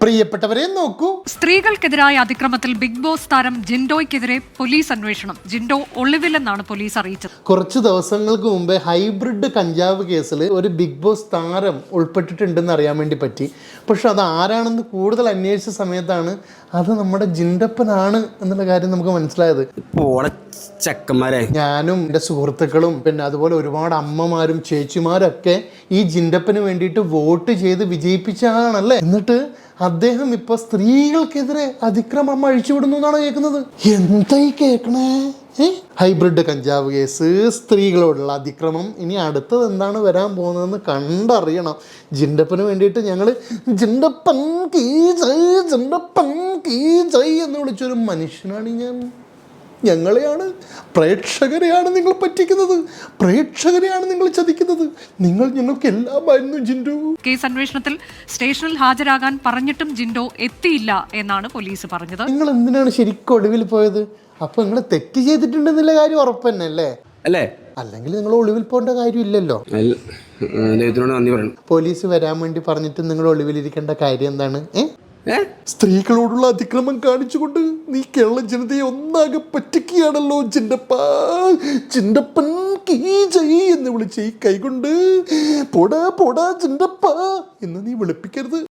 പ്രിയപ്പെട്ടവരെ നോക്കൂ, സ്ത്രീകൾക്കെതിരായ അതിക്രമത്തിൽ ബിഗ് ബോസ് താരം ജിൻഡോയ്ക്കെതിരെ പോലീസ് അന്വേഷണം. ജിൻഡോ ഒളിവിലെന്നാണ് പോലീസ് അറിയിച്ചത്. കുറച്ച് ദിവസങ്ങൾക്ക് മുമ്പേ ഹൈബ്രിഡ് കഞ്ചാവ് കേസിൽ ഒരു ബിഗ് ബോസ് താരം ഉൾപ്പെട്ടിട്ടുണ്ടെന്ന് അറിയാൻ വേണ്ടി പറ്റി. പക്ഷെ അത് ആരാണെന്ന് കൂടുതൽ അന്വേഷിച്ച സമയത്താണ് അത് നമ്മുടെ ജിൻഡപ്പനാണ് എന്നുള്ള കാര്യം നമുക്ക് മനസ്സിലായത്. ഞാനും എൻ്റെ സുഹൃത്തുക്കളും പിന്നെ അതുപോലെ ഒരുപാട് അമ്മമാരും ചേച്ചിമാരൊക്കെ ഈ ജിൻഡപ്പന് വേണ്ടിയിട്ട് വോട്ട് ചെയ്ത് വിജയിപ്പിച്ചതാണല്ലേ. എന്നിട്ട് അദ്ദേഹം ഇപ്പൊ സ്ത്രീകൾക്കെതിരെ അതിക്രമം അഴിച്ചുവിടുന്നു എന്നാണ് കേൾക്കുന്നത്. എന്തായി കേൾക്കണേ? ഹൈബ്രിഡ് കഞ്ചാവ് കേസ്, സ്ത്രീകളോടുള്ള അതിക്രമം, ഇനി അടുത്തത് എന്താണ് വരാൻ പോകുന്നതെന്ന് കണ്ടറിയണം. ജിൻഡപ്പന് വേണ്ടിയിട്ട് ഞങ്ങൾ ജിൻഡപ്പൻ കീ ജയ്, ജിൻഡപ്പൻ കീ ജയ് എന്ന് വിളിച്ചൊരു മനുഷ്യനാണ് ഞാൻ. ഞങ്ങളെയാണ്, പ്രേക്ഷകരെയാണ് നിങ്ങൾ പറ്റിക്കുന്നത്, പ്രേക്ഷകരെയാണ് നിങ്ങൾ ചതിക്കുന്നത്. നിങ്ങൾ ഞങ്ങൾക്ക് എല്ലാമായിരുന്നു ജിൻഡോ. കേസ് അന്വേഷണത്തിൽ സ്റ്റേഷനിൽ ഹാജരാകാൻ പറഞ്ഞിട്ടും ജിൻഡോ എത്തിയില്ല എന്നാണ് പോലീസ് പറഞ്ഞത്. നിങ്ങൾ എന്തിനാണ് ശരിക്കും ഒളിവിൽ പോയത്? അപ്പൊ നിങ്ങൾ തെറ്റ് ചെയ്തിട്ടുണ്ടെന്നുള്ള കാര്യം ഉറപ്പ് തന്നെ അല്ലേ? അല്ലെങ്കിൽ നിങ്ങൾ ഒളിവിൽ പോകേണ്ട കാര്യമില്ലല്ലോ. പോലീസ് വരാൻ വേണ്ടി പറഞ്ഞിട്ട് നിങ്ങൾ ഒളിവിലിരിക്കേണ്ട കാര്യം എന്താണ്? സ്ത്രീകളോടുള്ള അതിക്രമം കാണിച്ചുകൊണ്ട് നീ കേരള ജനതയെ ഒന്നാകെ പറ്റിക്കുകയാണല്ലോ ജിൻഡപ്പ. ജിൻഡപ്പൻ കീ ജയ് എന്ന് വിളിച്ച് ഈ കൈകൊണ്ട് പോടാ പോടാ ജിൻഡപ്പ എന്ന് നീ വിളിപ്പിക്കരുത്.